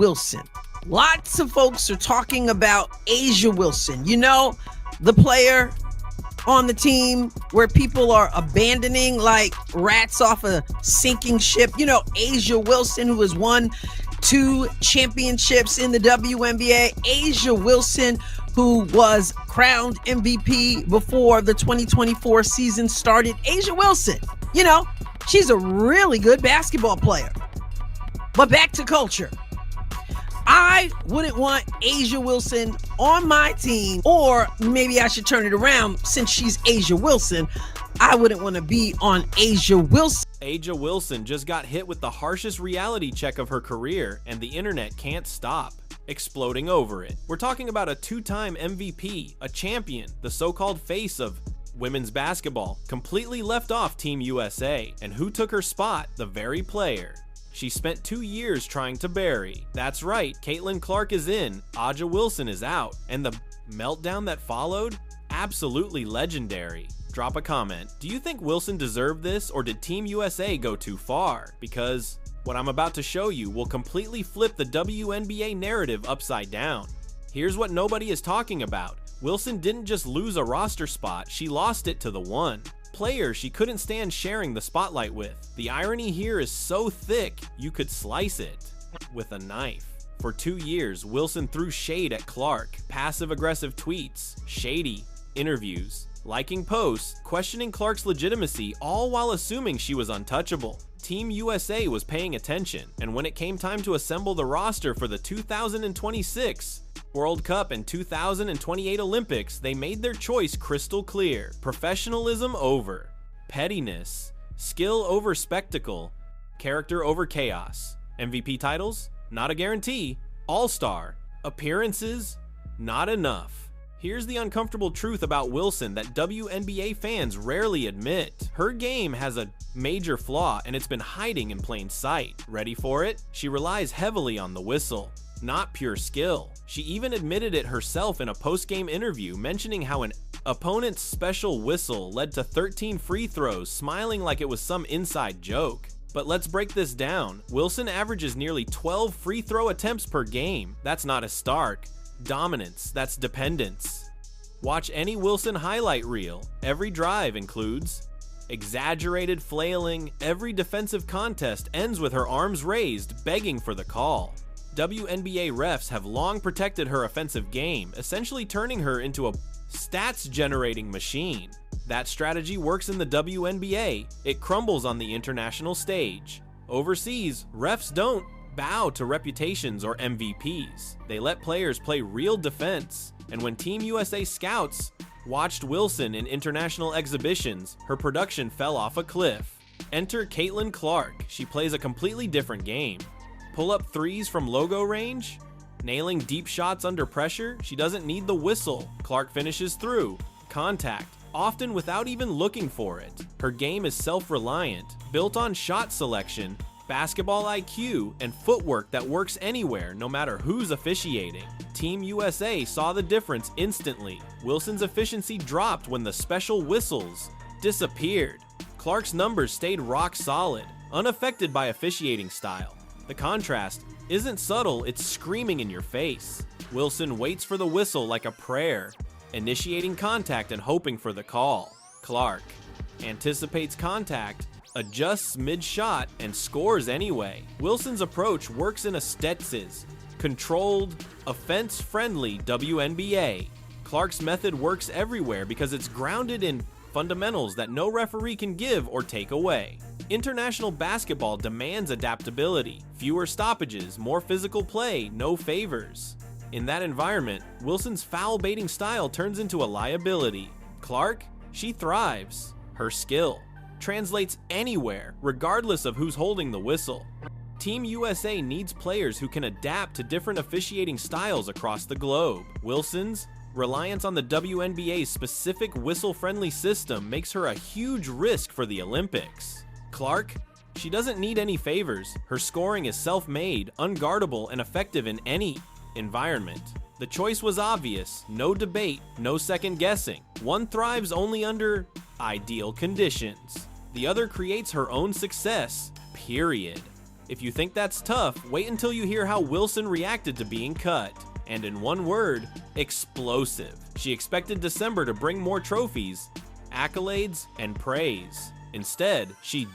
Wilson. Lots of folks are talking about A'ja Wilson. You know, the player on the team where people are abandoning like rats off a sinking ship. You know, A'ja Wilson, who has won 2 championships in the WNBA. A'ja Wilson, who was crowned MVP before the 2024 season started. A'ja Wilson, you know, she's a really good basketball player. But back to culture. I wouldn't want A'ja Wilson on my team, or maybe I should turn it around. Since she's A'ja Wilson, I wouldn't want to be on A'ja Wilson. A'ja Wilson just got hit with the harshest reality check of her career, and the internet can't stop exploding over it. We're talking about a 2-time MVP, a champion, the so-called face of women's basketball, completely left off Team USA. And who took her spot? The very player she spent 2 years trying to bury. That's right, Caitlin Clark is in, A'ja Wilson is out, and the meltdown that followed? Absolutely legendary. Drop a comment. Do you think Wilson deserved this, or did Team USA go too far? Because what I'm about to show you will completely flip the WNBA narrative upside down. Here's what nobody is talking about. Wilson didn't just lose a roster spot, she lost it to the one player she couldn't stand sharing the spotlight with. The irony here is so thick, you could slice it with a knife. For 2 years, Wilson threw shade at Clark, passive-aggressive tweets, shady interviews, liking posts, questioning Clark's legitimacy, all while assuming she was untouchable. Team USA was paying attention, and when it came time to assemble the roster for the 2026 World Cup and 2028 Olympics, they made their choice crystal clear. Professionalism over pettiness, skill over spectacle, character over chaos. MVP titles? Not a guarantee. All-star. Appearances? Not enough. Here's the uncomfortable truth about Wilson that WNBA fans rarely admit. Her game has a major flaw, and it's been hiding in plain sight. Ready for it? She relies heavily on the whistle, not pure skill. She even admitted it herself in a post-game interview, mentioning how an opponent's special whistle led to 13 free throws, smiling like it was some inside joke. But let's break this down. Wilson averages nearly 12 free throw attempts per game. That's not a Stark dominance, that's dependence. Watch any Wilson highlight reel. Every drive includes exaggerated flailing. Every defensive contest ends with her arms raised, begging for the call. WNBA refs have long protected her offensive game, essentially turning her into a stats-generating machine. That strategy works in the WNBA. It crumbles on the international stage. Overseas, refs don't bow to reputations or MVPs. They let players play real defense. And when Team USA scouts watched Wilson in international exhibitions, her production fell off a cliff. Enter Caitlin Clark. She plays a completely different game. Pull up threes from logo range, nailing deep shots under pressure. She doesn't need the whistle. Clark finishes through contact, often without even looking for it. Her game is self-reliant, built on shot selection, basketball IQ, and footwork that works anywhere, no matter who's officiating. Team USA saw the difference instantly. Wilson's efficiency dropped when the special whistles disappeared. Clark's numbers stayed rock solid, unaffected by officiating style. The contrast isn't subtle, it's screaming in your face. Wilson waits for the whistle like a prayer, initiating contact and hoping for the call. Clark anticipates contact, adjusts mid-shot, and scores anyway. Wilson's approach works in a Stets's controlled, offense-friendly WNBA. Clark's method works everywhere because it's grounded in fundamentals that no referee can give or take away. International basketball demands adaptability, fewer stoppages, more physical play, no favors. In that environment, Wilson's foul-baiting style turns into a liability. Clark, she thrives. Her skill translates anywhere, regardless of who's holding the whistle. Team USA needs players who can adapt to different officiating styles across the globe. Wilson's reliance on the WNBA's specific whistle-friendly system makes her a huge risk for the Olympics. Clark, she doesn't need any favors. Her scoring is self-made, unguardable, and effective in any environment. The choice was obvious, no debate, no second guessing. One thrives only under ideal conditions. The other creates her own success, period. If you think that's tough, wait until you hear how Wilson reacted to being cut. And in one word, explosive. She expected December to bring more trophies, accolades, and praise. Instead, she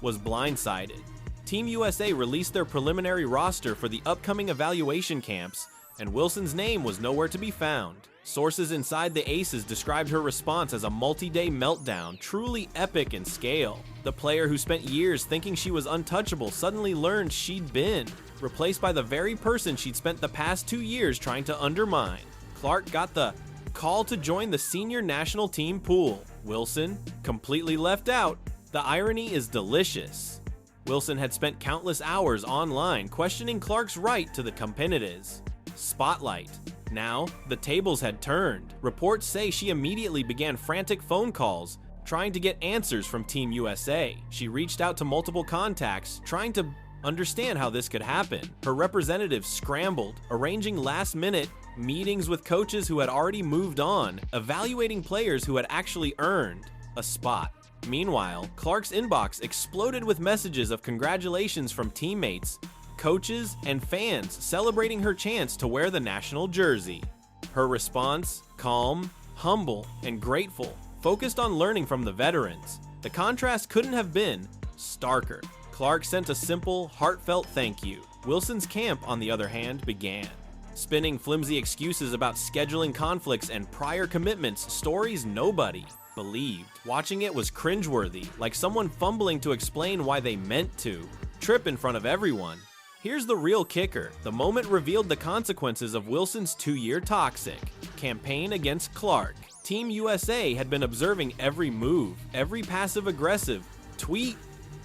was blindsided. Team USA released their preliminary roster for the upcoming evaluation camps, and Wilson's name was nowhere to be found. Sources inside the Aces described her response as a multi-day meltdown, truly epic in scale. The player who spent years thinking she was untouchable suddenly learned she'd been replaced by the very person she'd spent the past 2 years trying to undermine. Clark got the call to join the senior national team pool. Wilson, completely left out. The irony is delicious. Wilson had spent countless hours online questioning Clark's right to the competitors. Spotlight. Now, the tables had turned. Reports say she immediately began frantic phone calls, trying to get answers from Team USA. She reached out to multiple contacts, trying to understand how this could happen. Her representatives scrambled, arranging last-minute meetings with coaches who had already moved on, evaluating players who had actually earned a spot. Meanwhile, Clark's inbox exploded with messages of congratulations from teammates, coaches, and fans celebrating her chance to wear the national jersey. Her response, calm, humble, and grateful, focused on learning from the veterans. The contrast couldn't have been starker. Clark sent a simple, heartfelt thank you. Wilson's camp, on the other hand, began. Spinning flimsy excuses about scheduling conflicts and prior commitments, stories nobody believed. Watching it was cringeworthy, like someone fumbling to explain why they meant to trip in front of everyone. Here's the real kicker. The moment revealed the consequences of Wilson's 2-year toxic campaign against Clark. Team USA had been observing every move, every passive-aggressive tweet,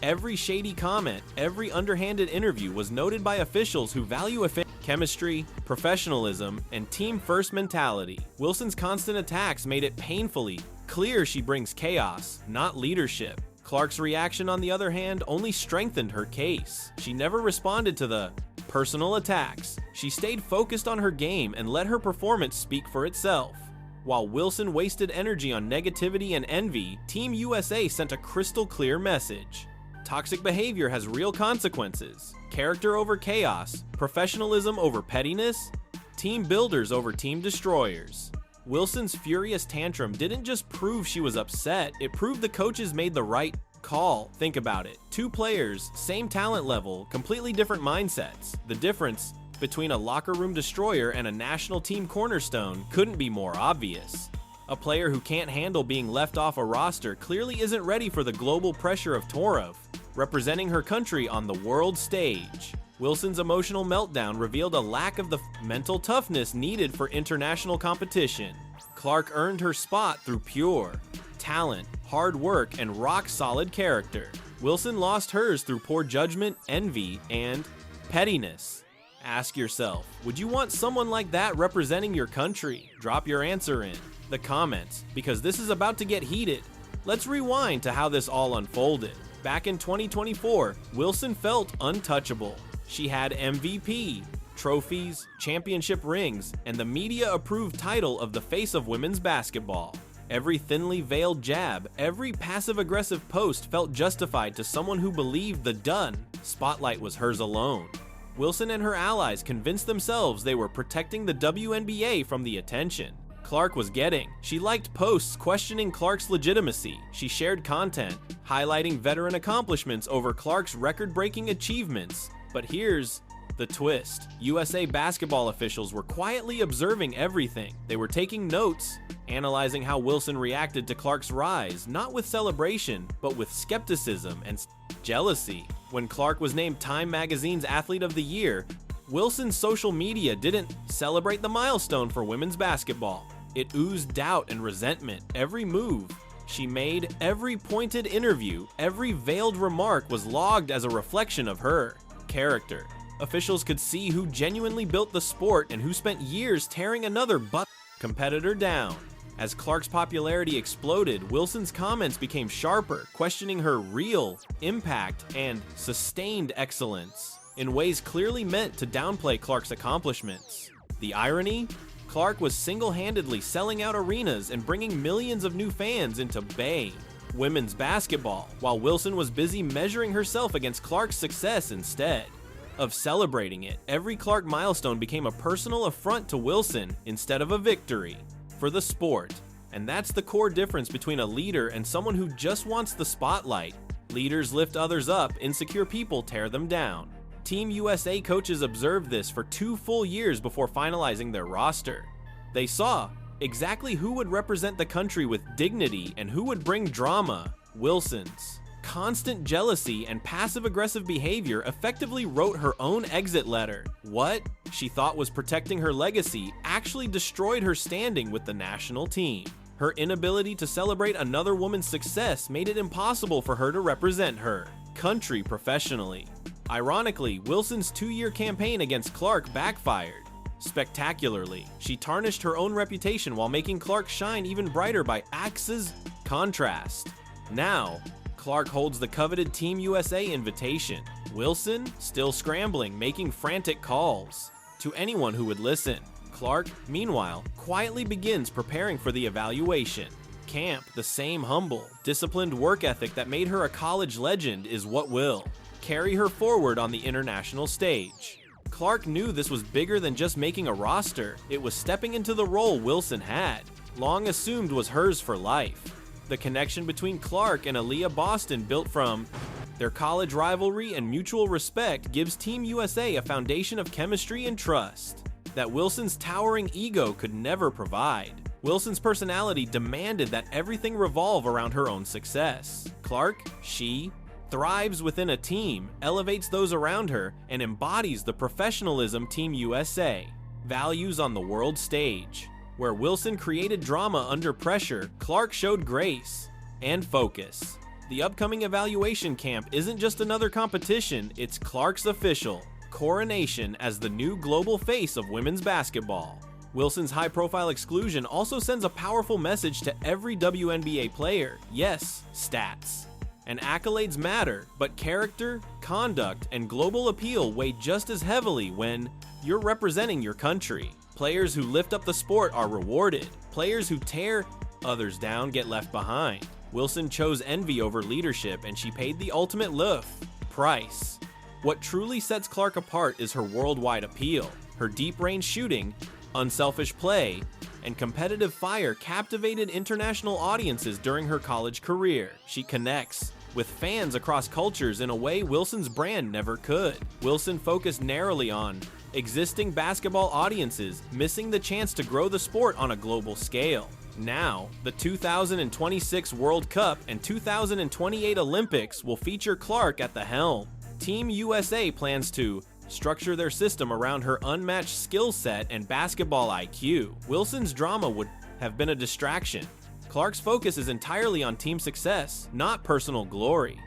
every shady comment, every underhanded interview was noted by officials who value chemistry, professionalism, and team-first mentality. Wilson's constant attacks made it painfully clear she brings chaos, not leadership. Clark's reaction, on the other hand, only strengthened her case. She never responded to the personal attacks. She stayed focused on her game and let her performance speak for itself. While Wilson wasted energy on negativity and envy, Team USA sent a crystal clear message. Toxic behavior has real consequences. Character over chaos, professionalism over pettiness, team builders over team destroyers. Wilson's furious tantrum didn't just prove she was upset, it proved the coaches made the right call. Think about it. 2 players, same talent level, completely different mindsets. The difference between a locker room destroyer and a national team cornerstone couldn't be more obvious. A player who can't handle being left off a roster clearly isn't ready for the global pressure of Torov, representing her country on the world stage. Wilson's emotional meltdown revealed a lack of the mental toughness needed for international competition. Clark earned her spot through pure talent, hard work, and rock-solid character. Wilson lost hers through poor judgment, envy, and pettiness. Ask yourself, would you want someone like that representing your country? Drop your answer in the comments, because this is about to get heated. Let's rewind to how this all unfolded. Back in 2024, Wilson felt untouchable. She had MVP, trophies, championship rings, and the media-approved title of the face of women's basketball. Every thinly veiled jab, every passive-aggressive post felt justified to someone who believed the done spotlight was hers alone. Wilson and her allies convinced themselves they were protecting the WNBA from the attention Clark was getting. She liked posts questioning Clark's legitimacy. She shared content, highlighting veteran accomplishments over Clark's record-breaking achievements. But here's the twist. USA basketball officials were quietly observing everything. They were taking notes, analyzing how Wilson reacted to Clark's rise, not with celebration, but with skepticism and jealousy. When Clark was named Time Magazine's Athlete of the Year, Wilson's social media didn't celebrate the milestone for women's basketball. It oozed doubt and resentment. Every move she made, every pointed interview, every veiled remark was logged as a reflection of her character. Officials could see who genuinely built the sport and who spent years tearing another competitor down. As Clark's popularity exploded, Wilson's comments became sharper, questioning her real impact and sustained excellence in ways clearly meant to downplay Clark's accomplishments. The irony? Clark was single-handedly selling out arenas and bringing millions of new fans into Bay. women's basketball, while Wilson was busy measuring herself against Clark's success instead of celebrating it. Every Clark milestone became a personal affront to Wilson instead of a victory for the sport. And that's the core difference between a leader and someone who just wants the spotlight. Leaders lift others up, insecure people tear them down. Team USA coaches observed this for 2 full years before finalizing their roster. They saw exactly who would represent the country with dignity and who would bring drama. Wilson's constant jealousy and passive-aggressive behavior effectively wrote her own exit letter. What she thought was protecting her legacy actually destroyed her standing with the national team. Her inability to celebrate another woman's success made it impossible for her to represent her country professionally. Ironically, Wilson's 2-year campaign against Clark backfired spectacularly. She tarnished her own reputation while making Clark shine even brighter by Axe's contrast. Now, Clark holds the coveted Team USA invitation. Wilson, still scrambling, making frantic calls to anyone who would listen. Clark, meanwhile, quietly begins preparing for the evaluation. Camp, the same humble, disciplined work ethic that made her a college legend, is what will carry her forward on the international stage. Clark knew this was bigger than just making a roster. It was stepping into the role Wilson had long assumed was hers for life. The connection between Clark and Aaliyah Boston, built from their college rivalry and mutual respect, gives Team USA a foundation of chemistry and trust that Wilson's towering ego could never provide. Wilson's personality demanded that everything revolve around her own success. Clark, she thrives within a team, elevates those around her, and embodies the professionalism Team USA values on the world stage. Where Wilson created drama under pressure, Clark showed grace and focus. The upcoming evaluation camp isn't just another competition, it's Clark's official coronation as the new global face of women's basketball. Wilson's high-profile exclusion also sends a powerful message to every WNBA player. Yes, stats and accolades matter, but character, conduct, and global appeal weigh just as heavily when you're representing your country. Players who lift up the sport are rewarded. Players who tear others down get left behind. Wilson chose envy over leadership, and she paid the ultimate price. What truly sets Clark apart is her worldwide appeal. Her deep-range shooting, unselfish play, and competitive fire captivated international audiences during her college career. She connects with fans across cultures in a way Wilson's brand never could. Wilson focused narrowly on existing basketball audiences, missing the chance to grow the sport on a global scale. Now, the 2026 World Cup and 2028 Olympics will feature Clark at the helm. Team USA plans to structure their system around her unmatched skill set and basketball IQ. Wilson's drama would have been a distraction. Clark's focus is entirely on team success, not personal glory.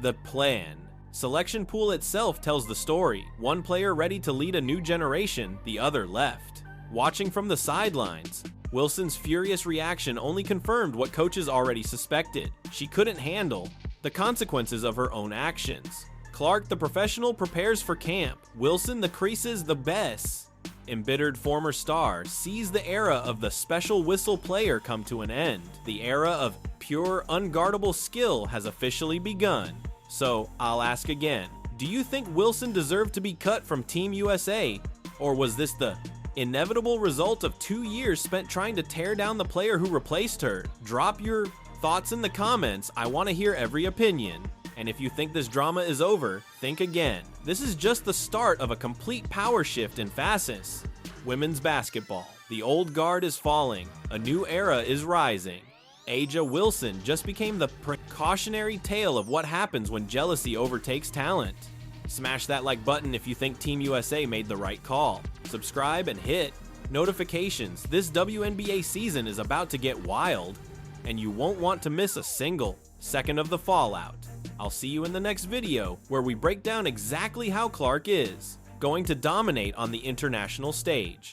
The plan. Selection pool itself tells the story. One player ready to lead a new generation, the other left. Watching from the sidelines, Wilson's furious reaction only confirmed what coaches already suspected. She couldn't handle the consequences of her own actions. Clark, the professional, prepares for camp. Wilson, the creases, the best embittered former star, sees the era of the special whistle player come to an end. The era of pure, unguardable skill has officially begun. So, I'll ask again, do you think Wilson deserved to be cut from Team USA, or was this the inevitable result of 2 years spent trying to tear down the player who replaced her? Drop your thoughts in the comments. I want to hear every opinion. And if you think this drama is over, think again. This is just the start of a complete power shift in facets. Women's basketball. The old guard is falling. A new era is rising. A'ja Wilson just became the precautionary tale of what happens when jealousy overtakes talent. Smash that like button if you think Team USA made the right call. Subscribe and hit notifications. This WNBA season is about to get wild, and you won't want to miss a single second of the fallout. I'll see you in the next video, where we break down exactly how Clark is going to dominate on the international stage.